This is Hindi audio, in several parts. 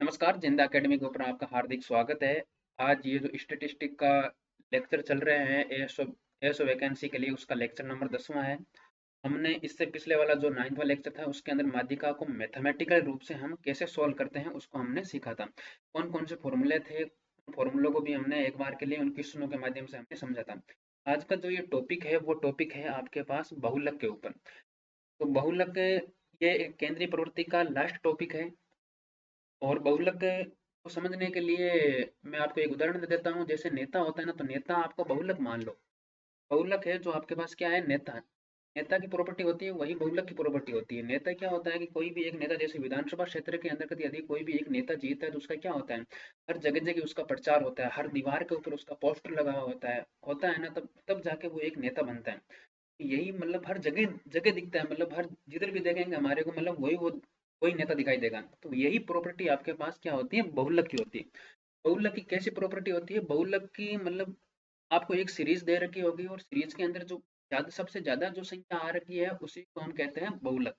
नमस्कार, जिंदा एकेडमी के ऊपर आपका हार्दिक स्वागत है। आज ये जो स्टैटिस्टिक का लेक्चर चल रहे हैं एएसओ वैकेंसी के लिए, उसका लेक्चर नंबर 10वां है। हमने इससे पिछले वाला जो 9वां लेक्चर था उसके अंदर माध्यिका को मैथमेटिकल रूप से हम कैसे सॉल्व करते हैं उसको हमने सीखा था। कौन कौन से फॉर्मूले थे, फॉर्मूलों को भी हमने एक बार के लिए उन क्वेश्चनों के माध्यम से हमने समझा था। आज का जो ये टॉपिक है वो टॉपिक है आपके पास बहुलक के ऊपर। तो बहुलक ये एक केंद्रीय प्रवृत्ति का लास्ट टॉपिक है। और बहुलक को समझने के लिए मैं आपको एक उदाहरण दे देता हूँ। जैसे नेता होता है ना, तो नेता आपका बहुलक मान लो। बहुलक है जो आपके पास क्या है, नेता। नेता की प्रॉपर्टी होती है वही बहुलक की प्रॉपर्टी होती है। नेता क्या होता है कि कोई भी एक नेता, जैसे विधानसभा क्षेत्र के अंतर्गत यदि कोई भी एक नेता जीतता है तो उसका क्या होता है, हर जगह जगह उसका प्रचार होता है, हर दीवार के ऊपर उसका पोस्टर लगा हुआ होता है ना, तब तब जाके वो एक नेता बनता है। यही मतलब हर जगह जगह दिखता है, मतलब हर जिधर भी देखेंगे हमारे को, मतलब वही नेता दिखाई देगा। तो यही प्रॉपर्टी आपके पास क्या होती है, बहुलक की होती है। बहुलक की कैसी प्रॉपर्टी होती है, बहुलक की मतलब आपको एक सीरीज दे रखी होगी और सीरीज के अंदर जो ज्यादा सबसे ज्यादा जो संख्या आ रखी है उसी को हम कहते हैं बहुलक।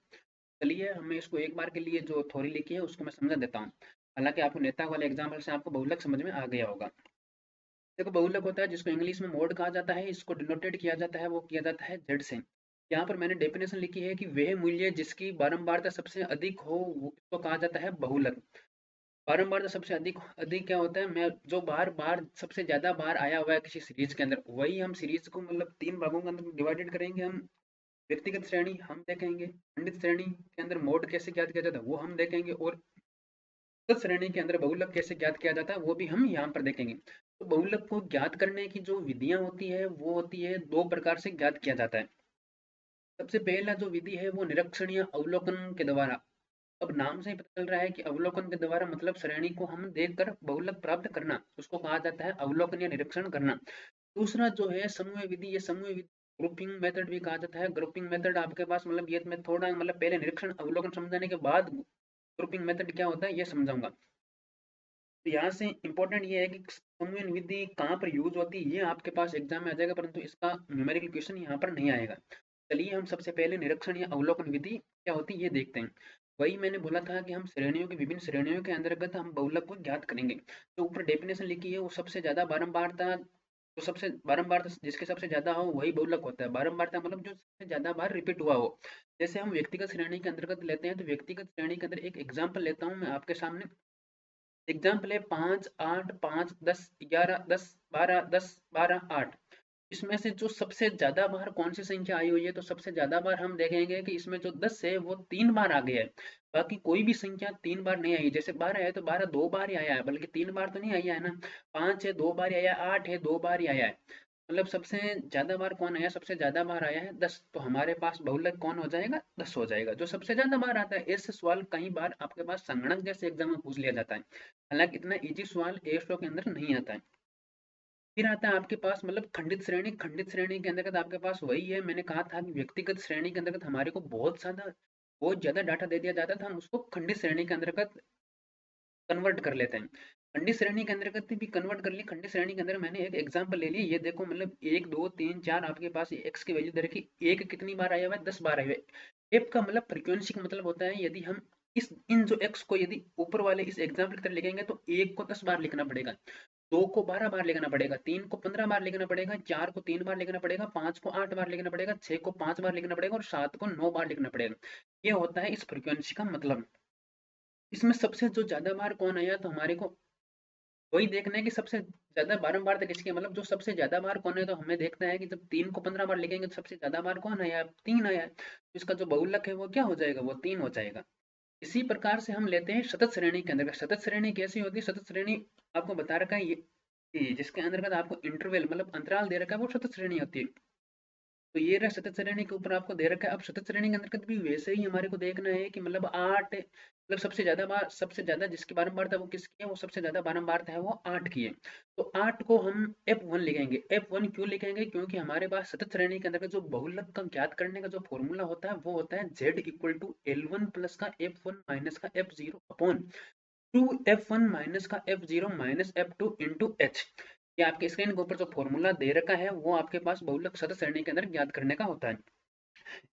चलिए हमें इसको एक बार के लिए जो थ्योरी लिखी है उसको मैं समझा देता हूँ। हालांकि आपको नेता वाले एग्जाम्पल से आपको बहुलक समझ में आ गया होगा। देखो, बहुलक होता है जिसको इंग्लिश में मोड कहा जाता है, इसको डिनोटेड किया जाता है, वो किया जाता है जेड से। यहाँ पर मैंने डेफिनेशन लिखी है कि वह मूल्य जिसकी बारंबारता सबसे अधिक हो उसको कहा जाता है बहुलक। बारंबारता सबसे अधिक अधिक क्या होता है, मैं जो बार बार सबसे ज्यादा बार आया हुआ है किसी सीरीज के अंदर, वही हम सीरीज को मतलब तीन भागों के अंदर डिवाइडेड करेंगे हम। व्यक्तिगत श्रेणी हम देखेंगे, खंडित श्रेणी के अंदर मोड कैसे ज्ञात किया जाता है वो हम देखेंगे, और उस श्रेणी के अंदर बहुलक कैसे ज्ञात किया जाता है वो भी हम यहाँ पर देखेंगे। तो बहुलक को ज्ञात करने की जो विधियां होती है वो होती है, दो प्रकार से ज्ञात किया जाता है। सबसे पहला जो विधि है वो निरीक्षणीय अवलोकन के द्वारा। अब नाम से ही पता चल रहा है कि अवलोकन के द्वारा मतलब श्रेणी को हम देखकर बहुलक प्राप्त करना, उसको कहा जाता है अवलोकन या निरीक्षण करना। दूसरा जो है समूह विधि, ये समूह विधि ग्रुपिंग मेथड भी कहा जाता है। ग्रुपिंग मेथड आपके पास मतलब ये मैं थोड़ा मतलब पहले निरीक्षण अवलोकन समझाने के बाद ग्रुपिंग मेथड क्या होता है ये समझाऊंगा। तो यहाँ से इंपॉर्टेंट ये है कि समन्वय विधि कहाँ पर यूज होती है ये आपके पास एग्जाम में आ जाएगा, परंतु इसका न्यूमेरिकल क्वेश्चन यहाँ पर नहीं आएगा। चलिए हम सबसे पहले निरीक्षण या अवलोकन विधि क्या होती है ये देखते हैं। वही मैंने बोला था कि हम श्रेणियों की विभिन्न श्रेणियों के अंतर्गत हम बहुलक को ज्ञात करेंगे। जो ऊपर डेफिनेशन लिखी है वो सबसे ज्यादा बारंबारता, जो सबसे बारंबारता जिसके सबसे ज्यादा हो वही बहुलक होता है। बारंबारता मतलब जो सबसे ज्यादा बार रिपीट हुआ हो। जैसे हम व्यक्तिगत श्रेणी के अंतर्गत लेते हैं, तो व्यक्तिगत श्रेणी के अंदर एक एग्जाम्पल लेता हूँ मैं आपके सामने। एग्जाम्पल है 5 8 5 10 11 10 12 10 12 8। इसमें से जो सबसे ज्यादा बार कौन सी संख्या आई हुई है, तो सबसे ज्यादा बार हम देखेंगे कि इसमें जो 10 है वो 3 बार आ गया है। बाकी कोई भी संख्या 3 बार नहीं आई। जैसे 12 है तो 12 2 बार ही आया है, बल्कि 3 बार तो नहीं आया है ना। 5 है 2 बार ही आया है, 8 है 2 बार ही आया है। मतलब सबसे ज्यादा बार कौन आया, सबसे ज्यादा बार आया है 10, तो हमारे पास बहुलक कौन हो जाएगा, 10 हो जाएगा, जो सबसे ज्यादा बार आता है। ऐसे सवाल कई बार आपके पास संगणक जैसे एग्जाम में पूछ लिया जाता है। हालांकि इतना इजी सवाल एएसओ के अंदर नहीं आता है। फिर आता है आपके पास मतलब खंडित श्रेणी। खंडित श्रेणी के अंतर्गत आपके पास वही है, मैंने कहा था कि व्यक्तिगत श्रेणी के अंतर्गत हमारे को बहुत ज्यादा डाटा दे दिया जाता था, हम उसको खंडित श्रेणी के अंतर्गत कन्वर्ट कर लेते हैं। खंडित श्रेणी के अंतर्गत भी कन्वर्ट कर ली। खंडित श्रेणी के अंदर मैंने एक एग्जांपल ले ली, ये देखो मतलब 1 2 3 4 आपके पास एक्स की वैल्यू दे रखी। एक कितनी बार आया हुआ है, 10 बार आया हुआ है। एफ का मतलब फ्रीक्वेंसी का मतलब होता है, यदि हम इस इन जो एक्स को यदि ऊपर वाले इस एग्जाम्पल की तरह लिखेंगे तो एक को 10 बार लिखना पड़ेगा, 2 को 12 बार लिखना पड़ेगा, 3 को 15 बार लिखना पड़ेगा, 4 को 3 बार लिखना पड़ेगा, 5 को 8 बार लिखना पड़ेगा, 6 को 5 बार लिखना पड़ेगा और 7 को 9 बार लिखना पड़ेगा। ये होता है इस फ्रीक्वेंसी का मतलब। इसमें सबसे जो ज्यादा बार कौन आया, तो हमारे को वही देखना है कि सबसे ज्यादा बारंबार तक किसकी, मतलब जो सबसे ज्यादा बार कौन है, तो हमें देखना है कि जब 3 को 15 बार लिखेंगे तो सबसे ज्यादा बार कौन आया, 3 आया है, तो इसका जो बहुलक है वो क्या हो जाएगा, वो 3 हो जाएगा। इसी प्रकार से हम लेते हैं सतत श्रेणी के अंदर। सतत श्रेणी कैसी होती है, सतत श्रेणी आपको बता रखा है ये जिसके अंतर्गत आपको इंटरवल मतलब अंतराल दे रखा है वो सतत श्रेणी होती है। तो ये रहा सतत श्रेणी के ऊपर आपको दे रखा है। अब सतत श्रेणी के अंतर्गत भी वैसे ही हमारे को देखना है कि मतलब 8 मतलब सबसे ज्यादा जिसकी बारंबारता वो किसकी है, वो सबसे ज्यादा बारंबारता है वो 8 की है। तो 8 को हम F1 लिखेंगे। F1 क्यों लिखेंगे, क्योंकि हमारे पास सतत श्रेणी के अंतर्गत जो बहुलक का ज्ञात करने का जो फॉर्मूला होता है वो होता है Z equal to L1 plus का F1 माइनस का F0 अपॉन 2F1 माइनस का F0 minus F2 into H। ये आपके स्क्रीन के ऊपर जो फॉर्मूला दे रखा है वो आपके पास बहुलक सतत श्रेणी के अंदर ज्ञात करने का होता है।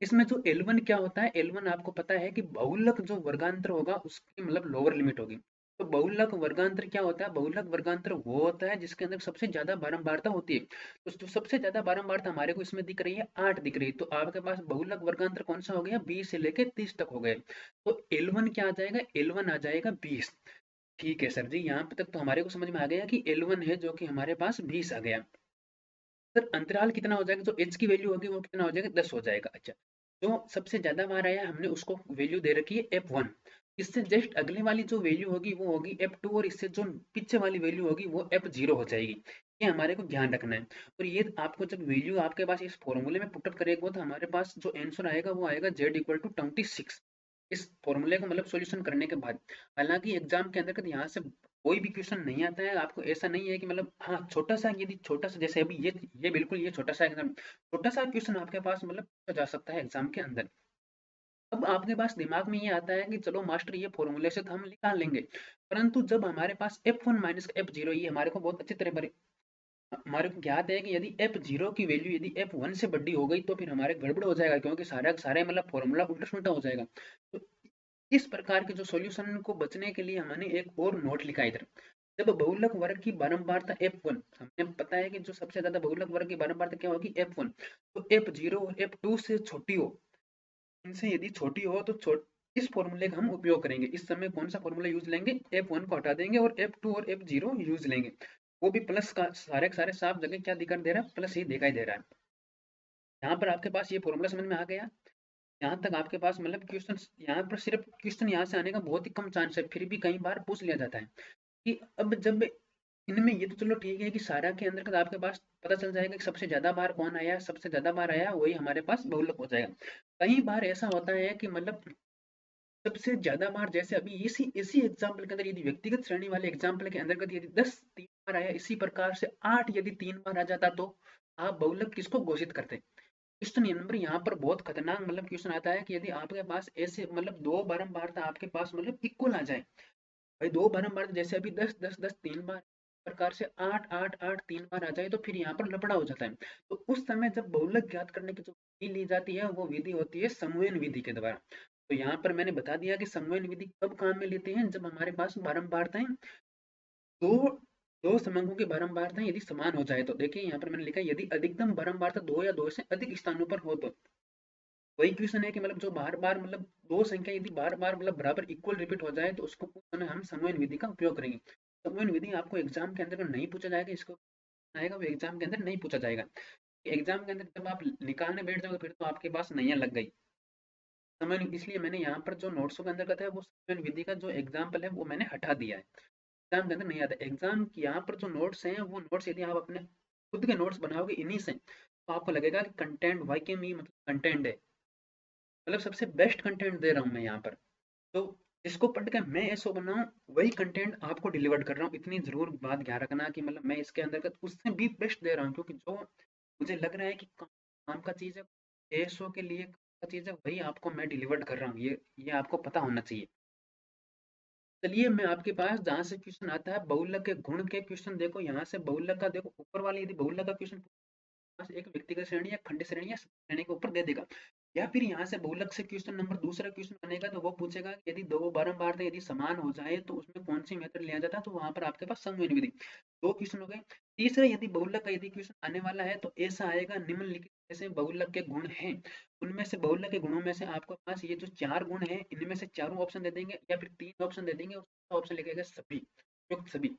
इसमें जो L1 क्या होता है, L1 आपको पता है कि बहुलक जो वर्गांतर होगा उसकी मतलब लोअर लिमिट होगी। तो बहुलक वर्गांतर क्या होता है? बहुलक वर्गांतर वो होता है जिसके अंदर सबसे ज्यादा बारंबारता होती है। तो जो सबसे ज्यादा बारंबारता हमारे को इसमें दिख रही है 8 दिख रही है, तो आपके पास बहुलक वर्गांतर कौन सा हो गया? 20 से लेके 30 तक हो गए। तो L1 क्या आ जाएगा? L1 आ जाएगा 20। ठीक है सर जी, यहाँ पे तक तो हमारे को समझ में आ गया कि L1 है जो कि हमारे पास 20 आ गया। सर अंतराल कितना हो जाएगा? जो एच की वैल्यू होगी वो कितना हो जाएगा? 10 हो जाएगा। अच्छा, जो सबसे ज्यादा बार आया हमने उसको वैल्यू दे रखी है F1। इससे जस्ट अगले वाली जो वैल्यू होगी वो होगी F2, और इससे जो पीछे वाली वैल्यू होगी वो F0 हो जाएगी। ये हमारे को ध्यान रखना है। और ये आपको जब वैल्यू आपके पास इस फॉर्मूले में पुटअप करेगा तो हमारे पास जो आंसर आएगा वो आएगा Z = 26। इस फॉर्मूले को मतलब सॉल्यूशन करने के बाद। हालांकि एग्जाम के अंदर यहाँ से कोई भी क्वेश्चन नहीं आता है आपको, ऐसा नहीं है कि मतलब हाँ छोटा सा, यदि छोटा सा जैसे अभी ये बिल्कुल ये छोटा सा एग्जाम, छोटा सा क्वेश्चन आपके पास मतलब पूछा जा सकता है एग्जाम के अंदर। अब आपके पास दिमाग में ये आता है कि चलो मास्टर ये फॉर्मूले से तो हम निकाल लेंगे, परंतु जब हमारे पास F1 माइनस F0, ये हमारे को बहुत अच्छी तरह हमारे को ज्ञात है कि यदि F0 की वैल्यू यदि F1 से बड़ी हो गई तो फिर हमारे गड़बड़ हो जाएगा, क्योंकि सारे सारे मतलब फॉर्मूला उल्टा सुल्टा हो जाएगा। तो इस प्रकार के जो सॉल्यूशन को बचने के लिए हमने एक और नोट लिखा इधर। जब बहुलक वर्ग की बारंबारता F1, हमें पता है कि जो सबसे ज्यादा बहुलक वर्ग की बारंबारता क्या होगी? F1। तो F0 और F2 से छोटी हो, इनसे यदि छोटी हो तो इस फॉर्मूले का हम उपयोग करेंगे। इस समय कौन सा फॉर्मूला यूज लेंगे? F1 को हटा देंगे और F2 और F0 यूज लेंगे। वो भी प्लस का, सारे के सारे साफ जगह क्या दिखाई दे रहा है? प्लस ही दिखाई दे रहा है। यहाँ पर आपके पास ये फॉर्मूला समझ में आ गया। यहाँ तक आपके पास मतलब क्वेश्चन, यहाँ पर सिर्फ क्वेश्चन यहाँ से आने का बहुत ही कम चांस है, फिर भी कई बार पूछ लिया जाता है कि अब जब इनमें ये तो चलो ठीक है कि सारा के अंदर का आपके पास पता चल जाएगा कि सबसे ज्यादा बार कौन आया, सबसे ज्यादा बार आया वही हमारे पास बहुलक हो जाएगा। कई बार ऐसा होता है कि मतलब सबसे ज्यादा बार, जैसे अभी इसी इसी एग्जाम्पल के अंदर यदि व्यक्तिगत श्रेणी वाले एग्जाम्पल के अंदर यदि 10 3 बार आया, इसी प्रकार से 8 यदि 3 बार आ जाता तो आप बहुलक किसको घोषित करते? क्वेश्चन नंबर यहाँ पर बहुत खतरनाक मतलब क्वेश्चन आता है कि यदि आपके पास ऐसे मतलब दो बारंबारता आपके पास मतलब इक्वल आ जाए। भाई दो बारंबार जैसे अभी 10 10 10 3 बार प्रकार से 8 8 8 3 बार आ जाए तो फिर यहाँ पर लफड़ा हो जाता है। तो उस समय जब बहुलक ज्ञात करने की जो विधि ली जाती है वो विधि होती है समन्वय विधि के द्वारा। तो यहाँ पर मैंने बता दिया कि समन्वय विधि कब काम में लेते हैं? जब हमारे पास बारंबारताएं दो दो समूहों की बारंबारता यदि समान हो जाए। तो देखिए यहाँ पर मैंने लिखा यदि अधिकतम बारंबारता दो या दो से अधिक स्थानों पर हो तो वही क्वेश्चन है कि मतलब जो बार बार मतलब दो संख्या यदि बार बार मतलब बराबर इक्वल रिपीट हो जाए तो उसको उस समय हम समन्वय विधि का उपयोग करेंगे। समन्वय विधि आपको एग्जाम के अंदर नहीं पूछा जाएगा, इसको आएगा वो एग्जाम के अंदर नहीं पूछा जाएगा। एग्जाम के अंदर जब आप निकालने बैठ जाओगे फिर तो आपके पास नैया लग गई समय, इसलिए मैंने यहाँ पर जो नोट्सों के अंदर है वो समन्वय विधि का जो एग्जाम्पल है वो मैंने हटा दिया है। एग्जाम के अंदर नहीं आता। एग्जाम की यहाँ पर जो नोट्स हैं वो नोट्स यदि आप अपने खुद के नोट्स बनाओगे इन्हीं से तो आपको लगेगा कि कंटेंट वाकई में मतलब कंटेंट है, मतलब सबसे बेस्ट कंटेंट दे रहा हूँ मैं यहाँ पर। तो इसको पढ़ के मैं ऐसा बनाऊँ वही कंटेंट आपको डिलीवर कर रहा हूँ। इतनी जरूर बात ध्यान रखना कि मतलब मैं इसके अंदर उससे भी बेस्ट दे रहा हूँ, क्योंकि जो मुझे लग रहा है कि काम का चीज़ है, एसओ के लिए काम का चीज़ है, वही आपको मैं डिलीवर कर रहा हूँ। ये आपको पता होना चाहिए। चलिए मैं आपके पास जहाँ से क्वेश्चन आता है बहुलक के गुण के क्वेश्चन, देखो यहाँ से बहुलक का देखो ऊपर वाले यदि बहुलक का क्वेश्चन बस एक व्यक्तिगत श्रेणी या खंड श्रेणी या श्रेणी के ऊपर दे देगा, या फिर यहाँ से बहुलक से क्वेश्चन नंबर दूसरा क्वेश्चन बनेगा तो वो पूछेगा कि यदि दो बारंबारता यदि समान हो जाए तो उसमें कौन सी मेथड लिया जाता है, तो वहां पर आपके पास समन्वय विधि। दो क्वेश्चन हो गए। तीसरा यदि बहुलक का यदि क्वेश्चन आने वाला है तो ऐसा आएगा निम्नलिखित जैसे बहुलक के गुण हैं, उनमें से बहुलक के गुणों में से आपके पास ये जो चार गुण हैं इनमें से चारों ऑप्शन दे देंगे या फिर तीन ऑप्शन दे देंगे, ऑप्शन लिखेगा सभी, उपयुक्त सभी।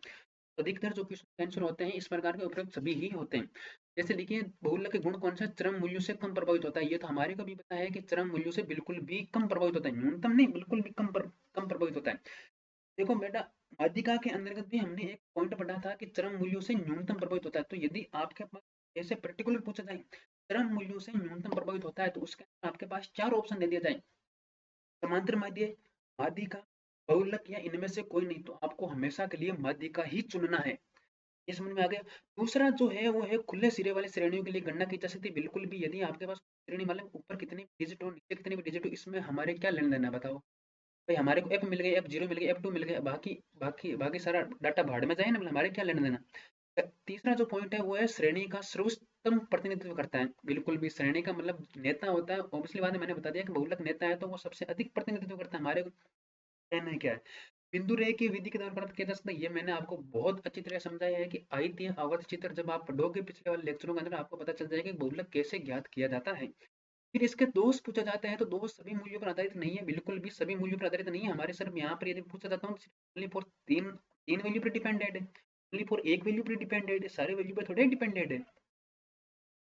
अधिकतर जो क्वेश्चन आंसर होते हैं इस प्रकार के उपयुक्त सभी ही होते हैं। जैसे देखिए बहुलक के गुण कौन सा? चरम मूल्यों से कम प्रभावित होता है। ये तो हमारे को भी पता है कि चरम मूल्यों से बिल्कुल भी कम प्रभावित होता है, न्यूनतम नहीं बिल्कुल भी कम प्रभावित होता है। देखो बेटा माध्यिका के अंतर्गत भी हमने एक पॉइंट पढ़ा था कि चरम मूल्यों से न्यूनतम प्रभावित होता है। तो यदि आपके पास ऐसे पर्टिकुलर पूछा जाए चरम मूल्यों से न्यूनतम प्रभावित होता है तो उसके अंदर आपके पास चार ऑप्शन दे दिया जाए, समांतर माध्य, माध्यिका, बहुलक या इनमें से कोई नहीं, तो आपको हमेशा के लिए माध्यिका ही चुनना है। ये समझ में आ गया। दूसरा जो है वो है खुले सिरे वाले श्रेणियों के लिए गणना की जा सकती है बिल्कुल भी, यदि आपके पास श्रेणी मतलब ऊपर कितने भी डिजिट हो नीचे कितने भी डिजिट हो, इसमें हमारे क्या लेना देना बताओ। भाई हमारे को एफ मिल गई, F0 मिल गई, F2 मिल गया, बाकी बाकी बाकी सारा डाटा भाड़ में जाए ना, मतलब हमारे क्या लेना देना। तीसरा जो पॉइंट है वो है श्रेणी का सर्वोत्तम प्रतिनिधित्व करता है। बिल्कुल भी श्रेणी का मतलब नेता होता है, ऑब्वियसली बात है, मैंने बता दिया कि बहुलक नेता है तो वो सबसे अधिक प्रतिनिधित्व करता है। हमारे कहना है क्या है बिंदु रेखा की विधि के द्वारा प्राप्त किया जा सकता है, ये मैंने आपको बहुत अच्छी तरह समझाया है कि आयतीय आवर्त चित्र जब आप पढ़ोगे पिछले वाले लेक्चरों के अंदर आपको पता चल जाएगा कि बहुलक कैसे ज्ञात किया जाता है। फिर इसके दोष पूछा जाता है तो दोष सभी मूल्यों पर आधारित नहीं है, बिल्कुल भी सभी मूल्यों पर आधारित नहीं है। हमारे सर यहाँ पर यदि पूछा जाता हूँ ओनली फॉर तीन तीन वैल्यू पर डिपेंडेड है, ओनली फॉर एक वैल्यू पर डिपेंडेड है, सारे वैल्यू पर थोड़े डिपेंडेड है।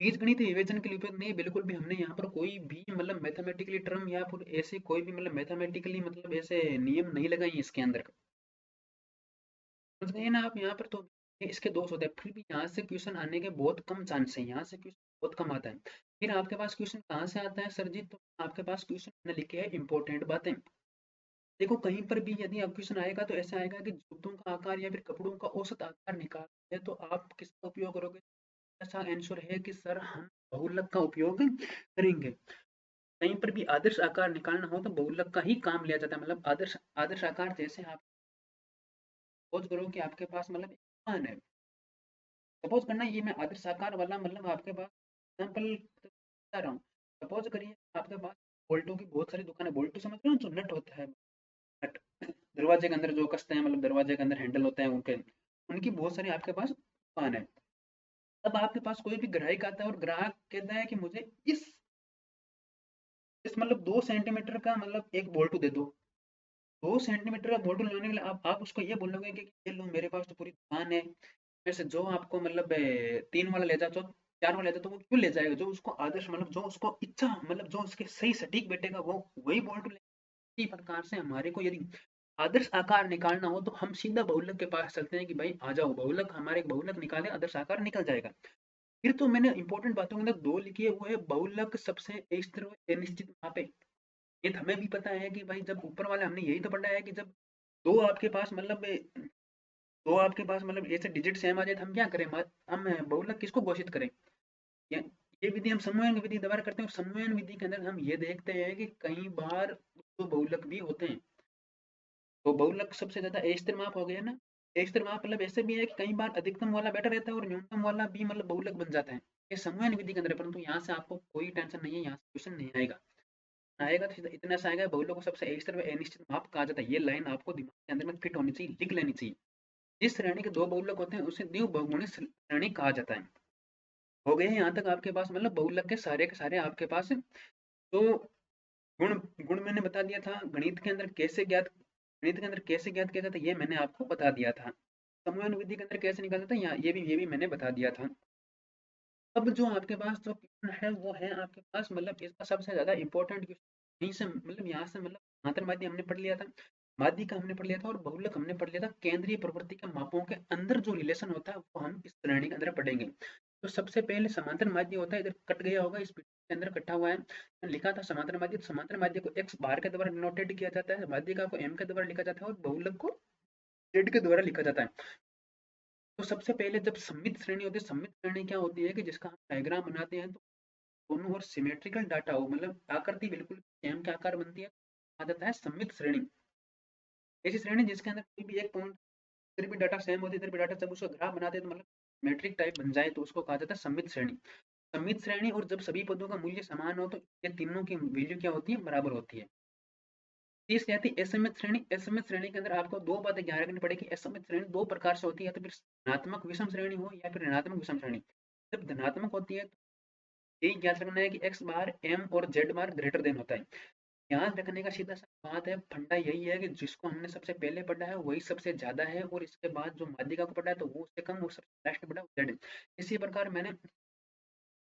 बीजगणित विवेचन के लिए उपयोग नहीं है बिल्कुल भी। हमने यहाँ पर कोई भी मतलब मैथमेटिकली टर्म या फिर ऐसे कोई भी मतलब मैथमेटिकली मतलब ऐसे नियम नहीं लगाए हैं इसके अंदर, समझ गए ना आप यहाँ पर। तो ये इसके दोष होते हैं, फिर भी यहाँ से क्वेश्चन आने के बहुत कम चांस है, यहाँ से क्वेश्चन बहुत कम आता है। फिर आपके पास क्वेश्चन कहाँ से आता है सर जी, तो आपके पास क्वेश्चन मैंने लिखे हैं इंपॉर्टेंट बातें। देखो कहीं पर भी यदि आप क्वेश्चन आएगा तो ऐसा आएगा कि जूतों का आकार या फिर कपड़ों का औसत आकार निकालना है तो आप किसका उपयोग करोगे। ऐसा आंसर है कि सर हम बहुलक का उपयोग करेंगे। कहीं पर भी आदर्श आकार निकालना हो तो बहुलक का ही काम लिया जाता है। मतलब आदर्श आदर्श आकार जैसे आप सपोज करो कि आपके पास मतलब एक दुकान है, सपोज करना ये मैं आदर्श आकार वाला मतलब आपके पास एग्जाम्पल बता रहा हूँ। सपोज करिए आपके पास बोल्टों की बहुत सारी दुकान है, बोल्टो समझ रहे हो जो नट होता है, नट दरवाजे के अंदर जो कसते हैं, मतलब दरवाजे के अंदर हैंडल होते हैं उनके, उनकी बहुत सारी आपके पास दुकान है। तब आपके पास कोई भी ग्राहक आता है और ग्राहक कहता है कि मुझे इस मतलब 2 सेंटीमीटर का मतलब एक बोल्टू दे दो। 2 सेंटीमीटर का बोल्टू लाने के लिए आप उसको ये बोलोगे कि ये लो मेरे पास तो पूरी दुकान है, वैसे जो आपको मतलब 3 वाला ले जाओ, 4 वाला ले जाओ, तो वो क्यों ले जाएगा। जो उसको आदर्श मतलब जो उसको इच्छा मतलब जो उसके सही सटीक बैठेगा वो वही बोल्ट ले। इसी प्रकार से हमारे को यदि आदर्श आकार निकालना हो तो हम सीधा बहुलक के पास चलते हैं कि भाई आ जाओ बहुलक, हमारे एक बहुलक निकाले आदर्श आकार निकल जाएगा। फिर तो मैंने इंपॉर्टेंट बातों के अंदर दो लिखी है, वो है बहुलक सबसे स्थिर व अनिश्चित मापे। ये तो हमें भी पता है कि भाई जब ऊपर वाले हमने यही तो पढ़ा है कि जब दो आपके पास मतलब दो आपके पास मतलब ऐसे डिजिट सेम आ जाए तो हम क्या करें, हम बहुलक किसको घोषित करें। ये ये विधि हम समन्वयन विधि द्वारा करते हैं, और समन्वयन विधि के अंदर हम ये देखते हैं कि कई बार तो बहुलक भी होते हैं। तो बहुलक सबसे ज्यादा अस्थिर माप हो गया ना। अस्थिर माप मतलब ऐसे भी है कि कई बार अधिकतम वाला बेटर रहता है और न्यूनतम वाला भी मतलब बहुलक बन जाता है। ये समन्वयन विधि के अंदर है, परंतु यहाँ से आपको कोई टेंशन नहीं है, यहाँ से क्वेश्चन नहीं आएगा। आएगा तो इतना सा आएगा, बहुलक को सबसे अस्थिर व अनिश्चित माप कहा जाता है। ये लाइन आपको दिमाग के अंदर में फिट होनी चाहिए, लिख लेनी चाहिए। जिस श्रेणी के दो बहुलक होते हैं उसे द्विबहुगुणित श्रेणी कहा जाता है। हो गए यहाँ तक आपके पास मतलब बहुलक के सारे आपके पास है। तो गुण गुण मैंने बता दिया था, गणित के अंदर कैसे ज्ञात किया जाता है ये मैंने आपको बता दिया था। समन्वय विधि के अंदर कैसे निकाला था यहाँ ये भी मैंने बता दिया था। अब जो आपके पास जो क्वेश्चन है वो है आपके पास मतलब इसका सबसे ज्यादा इंपॉर्टेंट क्वेश्चन, यहीं से मतलब यहाँ से मतलब समांतर माध्य हमने पढ़ लिया था, माध्य का हमने पढ़ लिया था, और बहुलक हमने पढ़ लिया था। केंद्रीय प्रवृत्ति के मापों के अंदर जो रिलेशन होता है वो हम इस श्रेणी के अंदर पढ़ेंगे। तो सबसे पहले समांतर माध्य होता है, इधर कट गया होगा इस के अंदर कटा हुआ है, लिखा था समांतर माध्य। तो समांतर माध्य को एक्स बार के द्वारा डिनोटेड किया जाता है, माध्यिका को एम के द्वारा लिखा जाता है, और बहुलक को जेड के द्वारा लिखा जाता है। तो सबसे पहले जब सममित श्रेणी होती है, सममित श्रेणी क्या होती है कि जिसका हम डायग्राम बनाते हैं तो दोनों ओर सिमेट्रिकल डाटा हो, मतलब आकृति बिल्कुल सेम के आकार बनती है, आ जाता है सममित श्रेणी। ऐसी श्रेणी जिसके अंदर कोई भी एक पॉइंट इधर भी डाटा सेम होती है, इधर भी डाटा, जब उसका ग्राफ बनाते हैं तो मतलब मैट्रिक टाइप बन जाए तो उसको कहा जाता है सममित श्रेणी। सममित श्रेणी, और जब सभी पदों का मूल्य समान हो तो ये तीनों की वैल्यू क्या होती है, बराबर होती है। तीस कहती है असमित श्रेणी। असमित श्रेणी के अंदर आपको दो बातें ध्यान रखनी पड़ेगी। असमित श्रेणी दो प्रकार से होती है, या तो फिर धनात्मक विषम श्रेणी हो या फिर ऋणात्मक विषम श्रेणी। जब धनात्मक होती है तो यही याद रखना है कि एक्स बार एम और जेड बार ग्रेटर देन होता है। याद रखने का सीधा सा बात है, फंडा यही है कि जिसको हमने सबसे पहले पढ़ा है वही सबसे ज्यादा है, और इसके बाद जो माध्यिका को पढ़ा है तो वो उससे कम, और सबसे लास्ट पढ़ा जेड है। इसी प्रकार मैंने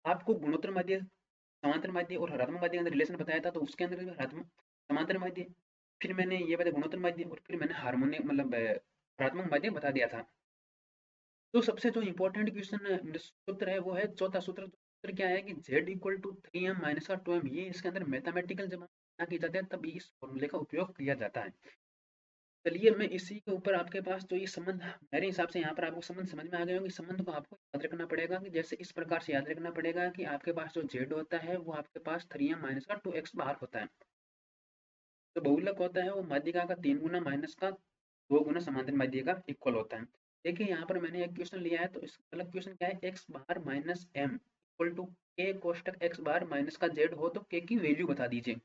आपको गुणोत्तर माध्य, समांतर माध्य और हरात्मक माध्य के अंदर रिलेशन बताया था, तो उसके अंदर भी हरात्मक समांतर माध्य, फिर मैंने ये बताया गुणोत्तर माध्य, और फिर मैंने हार्मोनिक मतलब हरात्मक माध्य बता दिया था। तो सबसे जो इम्पोर्टेंट क्वेश्चन सूत्र है वो है चौथा सूत्र। सूत्र क्या है कि z equal to 3m minus का 2m, ये इसके अंदर मैथमेटिकल जब हम की जाते हैं तब इस फॉर्मूले का उपयोग किया जाता है। चलिए मैं इसी के ऊपर आपके पास जो ये संबंध, मेरे हिसाब से यहाँ पर आपको संबंध समझ में आ गए होंगे। संबंध को आपको याद रखना पड़ेगा कि जैसे इस प्रकार से याद रखना पड़ेगा कि आपके पास जो z होता है वो आपके पास 3m माइनस का 2x बार होता है। तो बहुलक होता है वो माध्यिका का 3 गुना माइनस का 2 गुना समांतर माध्यिका का इक्वल होता है। देखिए यहाँ पर मैंने एक क्वेश्चन लिया है, तो इस मतलब क्वेश्चन क्या है, x bar minus M equal to के कोष्टक एक्स बार माइनस का जेड हो तो के की वैल्यू बता दीजिए।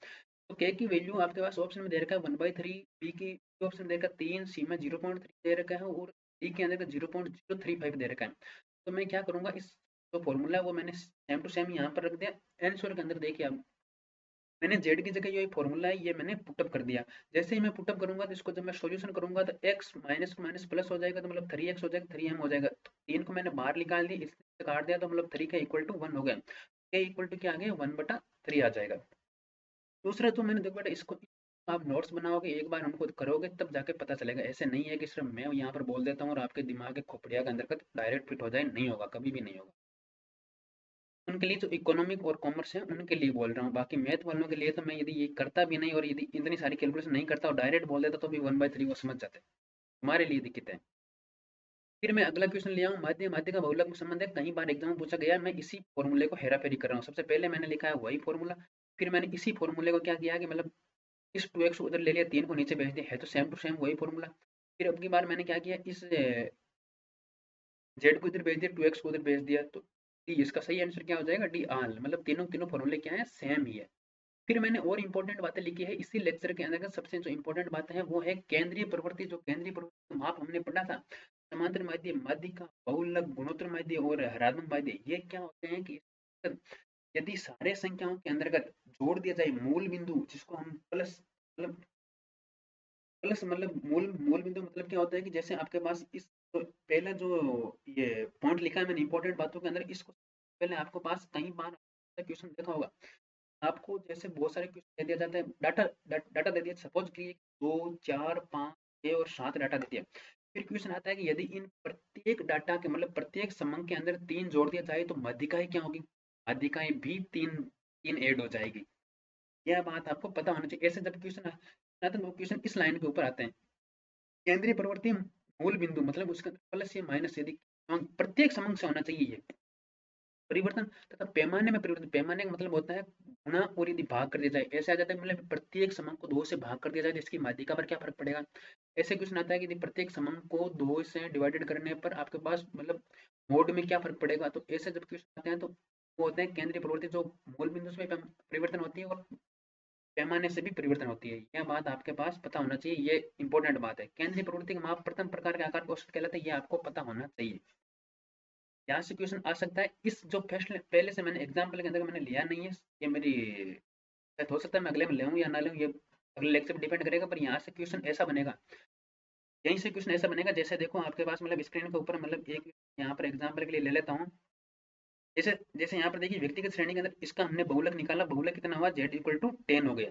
तो के की वैल्यू आपके पास ऑप्शन में दे रखा है 1/3, बी की ऑप्शन में दे रखा है 3, सी में 0.3 दे रखा है और डी के अंदर का 0.035 दे रखा है। तो मैं क्या करूंगा, इस जो फॉर्मूला है वो मैंने सेम टू सेम यहाँ पर रख दिया। आंसर के अंदर देखिए आप, मैंने जेड की जगह ये फॉर्मूला है ये मैंने पुटअप कर दिया। जैसे ही मैं पुटअप करूंगा तो इसको जब मैं सॉल्यूशन करूंगा तो एक्स माइनस माइनस प्लस हो जाएगा, तो मतलब 3x हो जाएगा, 3m हो जाएगा। तो 3 को मैंने बाहर निकाल दिया, इससे काट दिया, तो मतलब 3 का इक्वल टू 1 हो गया। के इक्वल टू क्या आ गया, 1/3 आ जाएगा। दूसरा तो मैंने देखो बेटा इसको आप नोट्स बनाओगे, एक बार हमको करोगे तब जाके पता चलेगा। ऐसे नहीं है कि सिर्फ मैं यहाँ पर बोल देता हूँ और आपके दिमाग के खोपड़िया के अंदर का डायरेक्ट फिट हो जाए, नहीं होगा, कभी भी नहीं होगा। उनके लिए जो इकोनॉमिक और कॉमर्स है उनके लिए बोल रहा हूँ, बाकी मैथ वालों के लिए तो मैं यदि ये करता भी नहीं और यदि इतनी सारी कैलकुलेशन नहीं करता और डायरेक्ट बोल देता तो भी 1/3 वो समझ जाते। हमारे लिए दिक्कत है। फिर मैं अगला क्वेश्चन ले आऊँ, माध्य माध्य का बहुलक में संबंध है, कई बार एग्जाम में पूछा गया है। मैं इसी फॉर्मूले को हेरा फेरी कर रहा हूँ। सबसे पहले मैंने लिखा है वही फॉर्मूला, फिर मैंने इसी फॉर्मूले को क्या किया कि मतलब इस 2x को उधर ले लिया, 3 को नीचे भेज दिया, है तो सेम टू सेम वही फॉर्मूला। फिर अब की बार मैंने क्या किया, इस जेड को इधर भेज दिया, 2x को उधर भेज दिया, तो डी इसका सही आंसर क्या हो जाएगा, डी आल, मतलब तीनों तीनों फॉर्मूले क्या है, सेम ही है। फिर मैंने और इंपॉर्टेंट बातें लिखी है इसी लेक्चर के अंदर। सबसे जो इंपॉर्टेंट बात है वो है केंद्रीय प्रवृत्ति। जो केंद्रीय प्रवृत्ति का माप हमने पढ़ा था, समांतर माध्य, माध्यिका, बहुलक, गुणोत्तर माध्य और हरात्मक माध्य, ये क्या होते हैं कि यदि सारे संख्याओं के अंतर्गत जोड़ दिया जाए मूल बिंदु, जिसको हम प्लस मतलब मूल मूल बिंदु मतलब क्या होता है कि जैसे आपके पास इस तो पहला जो ये पॉइंट लिखा है मैंने इंपॉर्टेंट बातों के अंदर, इसको पहले आपको पास कई बार क्वेश्चन देखा होगा। आपको जैसे बहुत सारे क्वेश्चन दे दिया जाता है, डाटा दे दिया, सपोज कि 2, 4, 5, 6 और 7 डाटा दे दिया। फिर क्वेश्चन आता है कि यदि इन प्रत्येक डाटा के मतलब प्रत्येक समंग के अंदर 3 जोड़ दिया जाए तो माध्यिकाएं क्या होगी, माध्यिकाएं भी तीन तीन ऐड हो जाएगी। यह बात आपको पता होना चाहिए। ऐसे जब क्वेश्चन आता है तो क्वेश्चन इस लाइन के ऊपर आते हैं, केंद्रीय प्रवृत्ति मूल बिंदु मतलब उसका प्लस या माइनस, यदि प्रत्येक समंग से होना चाहिए ये परिवर्तन, तथा पैमाने में परिवर्तन, पैमाने का मतलब होता है गुणा और यदि भाग कर दिया जाए, ऐसे आ जाता है मतलब प्रत्येक समंग को 2 से भाग कर दिया जाए तो इसकी माध्यिका पर क्या फर्क पड़ेगा। ऐसे क्वेश्चन आता है कि यदि प्रत्येक समंग को 2 से डिवाइडेड करने पर आपके पास मतलब मोड में क्या फर्क पड़ेगा। तो ऐसे जब क्वेश्चन आते हैं तो वो होते हैं केंद्रीय प्रवृत्ति, जो मूल बिंदु से परिवर्तन होती है और पैमाने से भी परिवर्तन होती है। यह बात आपके पास पता होना चाहिए, ये इंपॉर्टेंट बात है। केंद्रीय प्रवृत्ति का माप प्रथम प्रकार के आकार को औसत कहलाता है, ये आपको पता होना चाहिए। यहाँ से क्वेश्चन आ सकता है, इस जो फर्स्ट पहले से मैंने एग्जाम्पल के अंदर मैंने लिया नहीं है, ये मेरी शायद हो सकता है मैं अगले में ले या ना ले, ये अगले लेक्चर पर डिपेंड करेगा, पर यहाँ से क्वेश्चन ऐसा बनेगा, यहीं से क्वेश्चन ऐसा बनेगा। जैसे देखो आपके पास मतलब स्क्रीन के ऊपर मतलब एक यहाँ पर एग्जाम्पल के लिए ले लेता हूँ। जैसे जैसे यहाँ पर देखिए व्यक्तिगत श्रेणी के अंदर इसका हमने बहुलक निकाला, बहुलक कितना हुआ, z इक्वल टू 10 हो गया।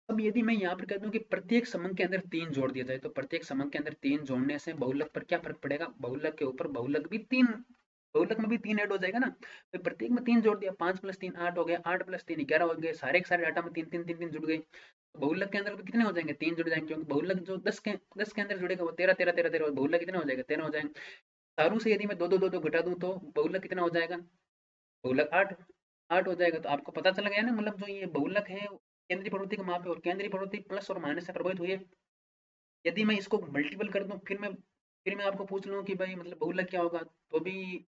अब यदि मैं यहाँ पर कहता हूँ कि प्रत्येक समंग के अंदर 3 जोड़ दिया जाए, तो प्रत्येक समंग के अंदर 3 जोड़ने से बहुलक पर क्या फर्क पड़ेगा, बहुलक के ऊपर बहुलक भी 3, बहुलक में भी 3 ऐड हो जाएगा ना। तो प्रत्येक में 3 जोड़ दिया, 5 + 3 8 हो गया, 8 + 3 11 हो गए, सारे के सारे डाटा में 3 3 3 3 जुड़ गए। तो बहुलक के अंदर भी कितने हो जाएंगे, 3 जुड़ जाएंगे, क्योंकि बहुलक जो 10 के अंदर जुड़ेगा वो 13 13 13 13, बहुलक कितना हो जाएगा, 13 हो जाएंगे। चारों से यदि मैं 2 2 2 2 घटा दूं तो बहुलक कितना हो जाएगा, बहुलक 8 8 हो जाएगा। तो आपको पता चल गया ना, मतलब जो ये बहुलक है केंद्रीय प्रवृत्ति का माप है, और केंद्रीय प्रवृत्ति प्लस और माइनस से प्रभावित हुई है। यदि मैं इसको मल्टीपल कर दूं, फिर मैं आपको पूछ लूं कि भाई मतलब बहुलक क्या होगा, तो भी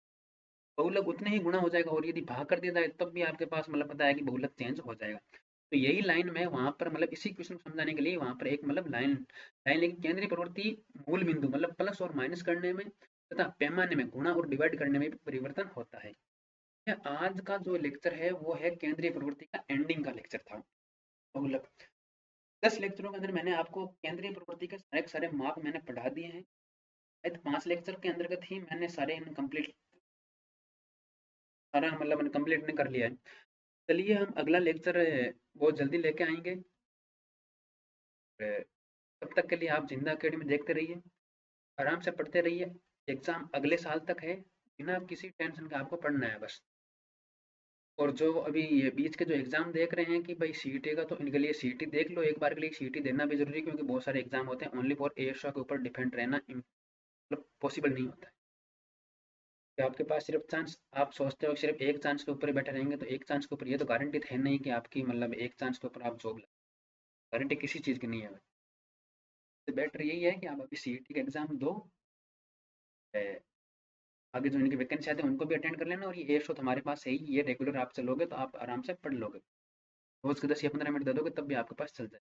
बहुलक उतने ही गुना हो जाएगा, और यदि भाग कर दिया जाए तब भी आपके पास मतलब पता है कि बहुलक चेंज हो जाएगा। तो यही लाइन में वहां पर मतलब इसी क्वेश्चन को समझाने के लिए वहां पर एक मतलब लाइन लाइन लेकिन केंद्रीय प्रवृत्ति मूल बिंदु मतलब प्लस और माइनस करने में तथा पैमाने में गुणा और डिवाइड करने में भी परिवर्तन होता है। आज का जो लेक्चर है वो है केंद्रीय प्रवृत्ति का एंडिंग का लेक्चर था। बहुलक 10 लेक्चरों के अंदर मैंने आपको केंद्रीय प्रवृत्ति के सारे सारे माप मैंने पढ़ा दिए हैं। शायद 5 लेक्चर के अंतर्गत ही मैंने सारे इनकम्प्लीट सारा मतलब मैंने कंप्लीट नहीं कर लिया है। चलिए हम अगला लेक्चर बहुत जल्दी लेके आएंगे। तब तक के लिए आप जिंदा अकेडमी देखते रहिए, आराम से पढ़ते रहिए। एग्जाम अगले साल तक है, बिना किसी टेंशन के आपको पढ़ना है बस। और जो अभी ये बीच के जो एग्जाम देख रहे हैं कि भाई सीईटी का, तो इनके लिए सीईटी देख लो, एक बार के लिए सीईटी देना भी जरूरी है, क्योंकि बहुत सारे एग्जाम होते हैं, ओनली फॉर एएसओ के ऊपर डिपेंड रहना मतलब पॉसिबल नहीं होता है। कि आपके पास सिर्फ चांस, आप सोचते हो कि सिर्फ एक चांस के ऊपर ही बैठे रहेंगे, तो एक चांस के ऊपर ये तो गारंटी है नहीं कि आपकी मतलब एक चांस के ऊपर आप जॉब, गारंटी किसी चीज़ की नहीं है। तो बेटर यही है कि आप अभी सीईटी का एग्जाम दो, आगे जो इनकी वैकेंसी आते हैं उनको भी अटेंड कर लेना, और ये एयरशो हमारे पास है ही, ये रेगुलर आप चलोगे तो आप आराम से पढ़ लोगे। रोज के 10 या 15 मिनट दे दोगे तब भी आपके पास चल जाए।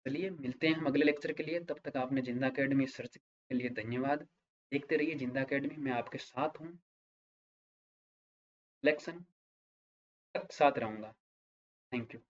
चलिए मिलते हैं हम अगले लेक्चर के लिए, तब तक आपने जिंदा अकेडमी सर्च के लिए धन्यवाद। देखते रहिए जिंदा अकेडमी, मैं आपके साथ हूँ, सिलेक्शन तक साथ रहूँगा। Thank you.